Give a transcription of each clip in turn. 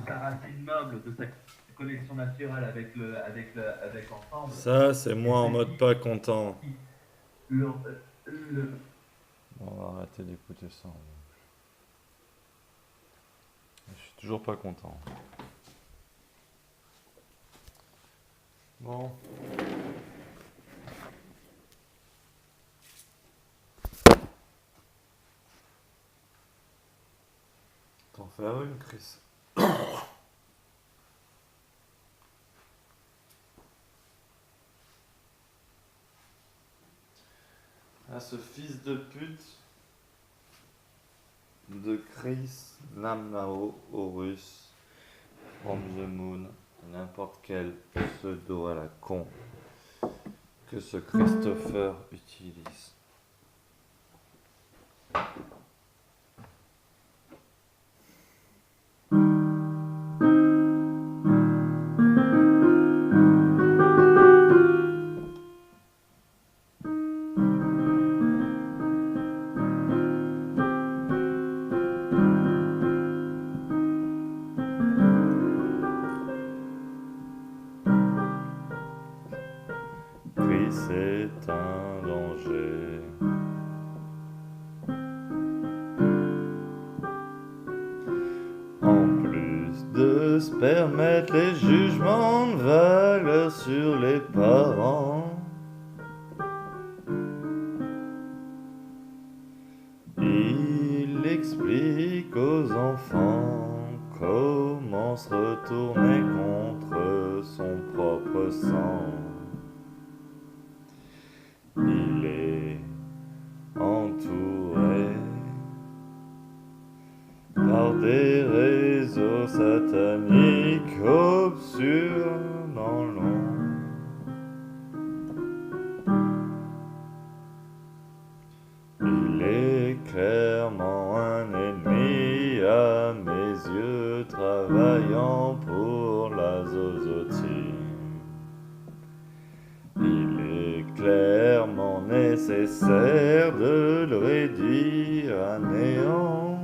sa racine noble, de sa connexion naturelle avec l'ensemble, Ça, c'est et moi en c'est mode lui pas content. qui, le, Bon, on va arrêter d'écouter ça. Je suis toujours pas content. Bon. T'en faire une, Chris. Ah, ce fils de pute de Chris Lamnao Horus from the Moon, n'importe quel pseudo à la con que ce Christopher utilise. Chris est un danger. En plus de se permettre les jugements de valeur sur les parents, il explique aux enfants comment se retourner contre son propre sang. Il est entouré par des réseaux sataniques obscurs dans l'ombre. Il est clairement un ennemi à mes yeux, travaillant pour la zozotine. Il est clairement nécessaire de le réduire à néant.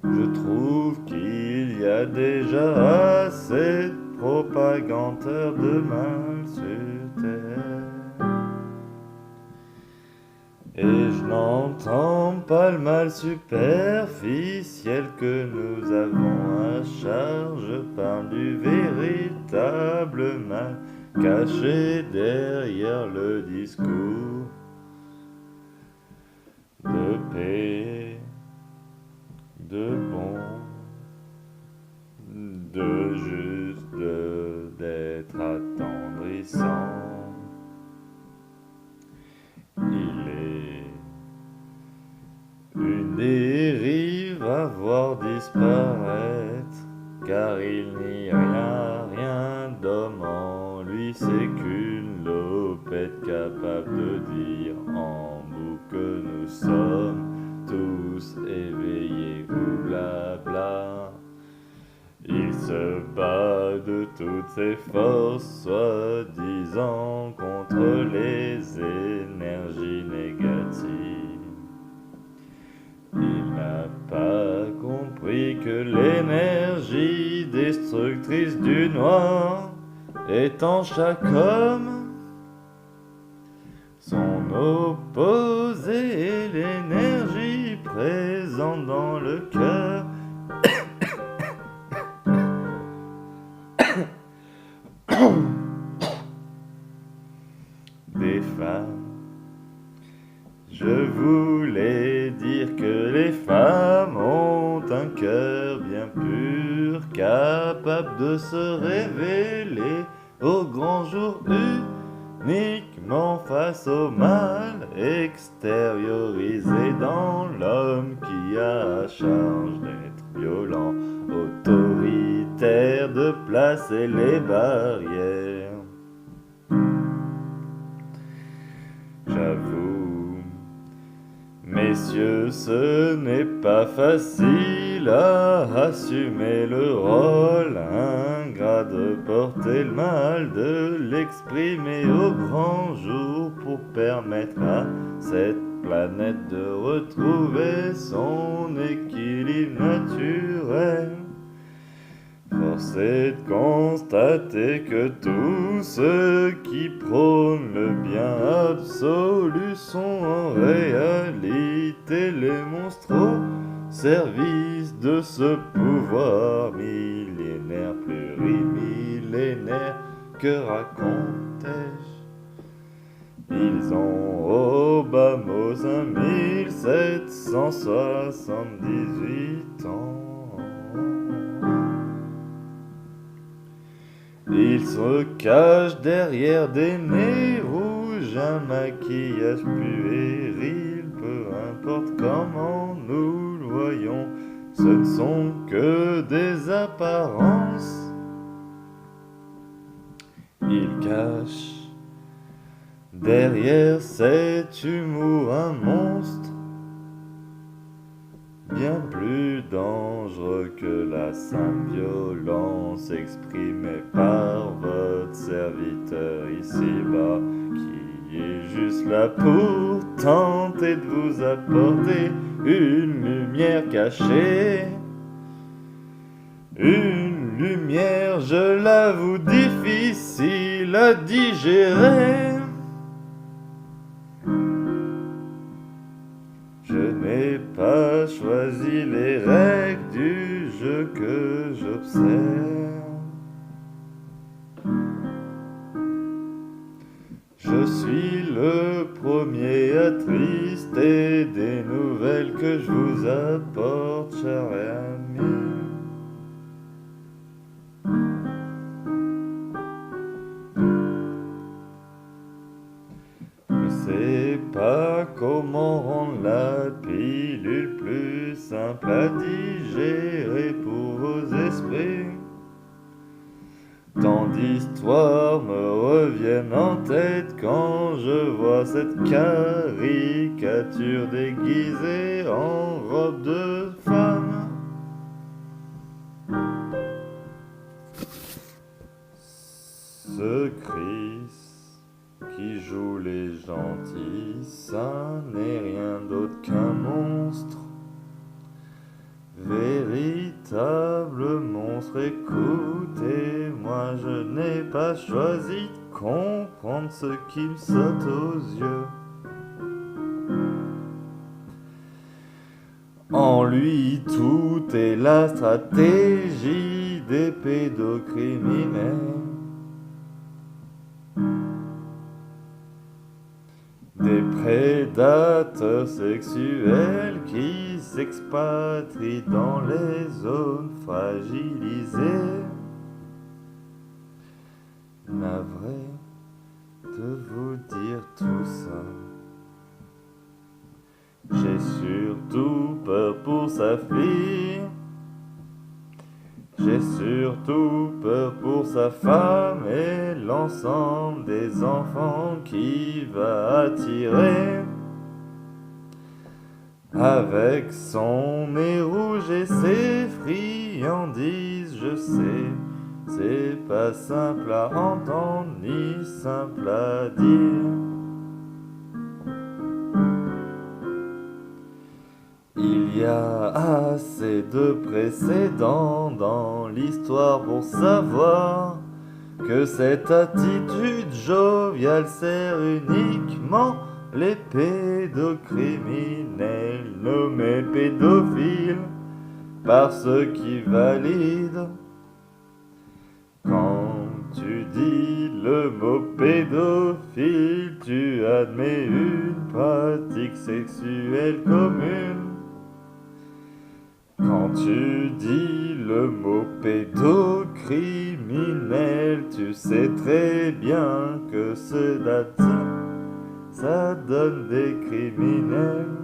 Je trouve qu'il y a déjà assez de propagateurs de mal sur terre. Et je n'entends pas le mal superficiel que nous avons à charge. Je parle du véritable mal caché derrière le discours de paix, de bon, de juste, d'être attendrissant. Il est une dérive à voir disparaître, car il n'y a rien d'homme en lui, c'est qu'une lopette capable de dire en boucle que nous sommes tous éveillés ou blabla. Il se bat de toutes ses forces, soi-disant contre les énergies négatives. Il n'a pas compris que l'énergie destructrice du noir est en chaque homme. Son opposé est l'énergie présente dans le cœur. Des femmes. Je voulais dire que les femmes ont un cœur bien pur, capable de se révéler au grand jour uniquement face au mal extériorisé dans l'homme qui a à charge d'être violent, autoritaire, de placer les barrières. J'avoue, messieurs, ce n'est pas facile à assumer le rôle ingrat de porter le mal, de l'exprimer au grand jour pour permettre à cette planète de retrouver son équilibre naturel. Force est de constater que tous ceux qui prônent le bien absolu sont en réalité les monstres au service de ce pouvoir millénaire, plurimillénaire. Que racontais-je? Ils ont au bas mot 5778 ans. Ils se cachent derrière des nez rouges, un maquillage puéril, peu importe comment nous le voyons, ce ne sont que des apparences. Ils cachent derrière cet humour un monstre, bien plus dangereux que la simple violence exprimée par votre serviteur ici-bas, qui est juste là pour tenter de vous apporter une lumière cachée. Une lumière, je l'avoue, difficile à digérer. Je n'ai pas choisi les règles du jeu que j'observe. Je suis le premier à attrister des nouvelles que je vous apporte, cher ami. Je sais pas comment rendre la pilule plus simple à digérer pour vos esprits. Tant d'histoires me reviennent en tête quand je vois cette caricature déguisée en robe de femme. Ce Christ qui joue les gentils, ça n'est rien d'autre qu'un monstre. Véritable monstre, écoutez, moi je n'ai pas choisi de comprendre ce qui me saute aux yeux. En lui, tout est la stratégie des pédocriminels. Des prédateurs sexuels qui s'expatrient dans les zones fragilisées. Navré de vous dire tout ça. J'ai surtout peur pour sa fille. J'ai surtout peur pour sa femme et l'ensemble des enfants qui va attirer. Avec son nez rouge et ses friandises, je sais, c'est pas simple à entendre ni simple à dire. Il y a assez de précédents dans l'histoire pour savoir que cette attitude joviale sert uniquement les pédocriminels nommés pédophiles par ceux qui valident. Quand tu dis le mot pédophile, tu admets une pratique sexuelle commune. Quand tu dis le mot pédocriminel, tu sais très bien que cela ça donne des criminels.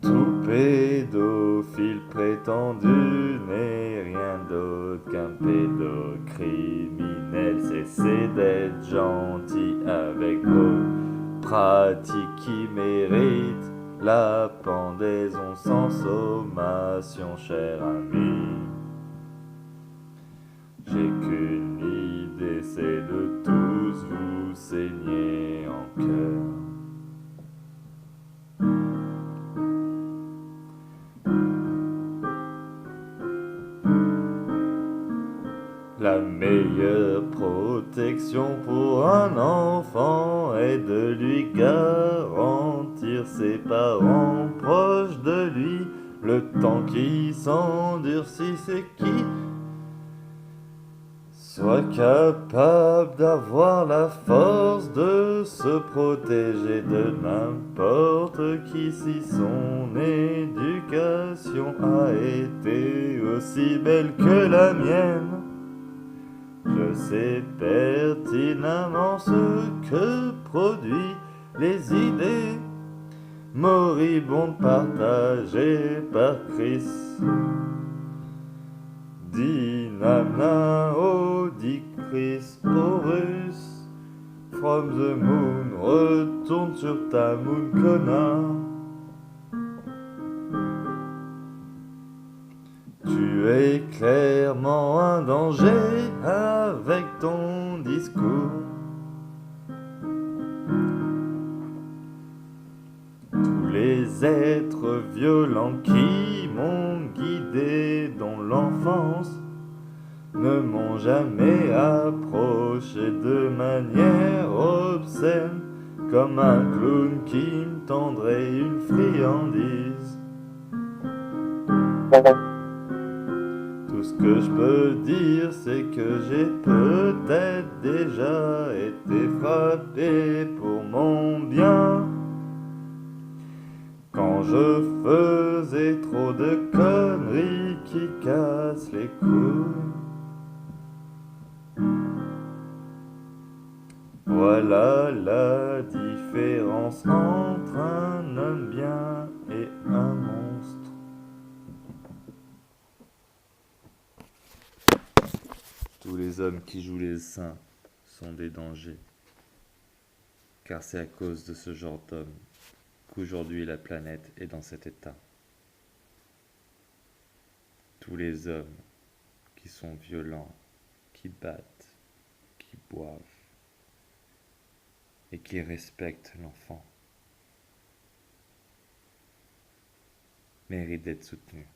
Tout pédophile prétendu n'est rien d'autre qu'un pédocriminel. Cessez d'être gentil avec vos pratique qui mérite la pendaison sans sommation, cher ami. J'ai qu'une idée cessez de tous vous saigner en cœur. La meilleure protection pour un enfant est de lui garantir ses parents proches de lui, le temps qui s'endurcisse et qui soit capable d'avoir la force de se protéger de n'importe qui si son éducation a été aussi belle que la mienne. Je sais pertinemment ce que produit les idées moribondes partagées par Chris. Dinamna, oh, dit Chris Horus, from the moon, retourne sur ta moon, connard. Tu es clairement un danger avec ton discours. Tous les êtres violents qui m'ont guidé dans l'enfance ne m'ont jamais approché de manière obscène, comme un clown qui me tendrait une friandise. Tout ce que je peux dire, c'est que j'ai peut-être déjà été frappé pour mon bien quand je faisais trop de conneries qui cassent les couilles. Voilà la différence entre un homme bien et un monstre. Tous les hommes qui jouent les saints sont des dangers, car c'est à cause de ce genre d'hommes qu'aujourd'hui la planète est dans cet état. Tous les hommes qui sont violents, qui battent, qui boivent et qui respectent l'enfant méritent d'être soutenus.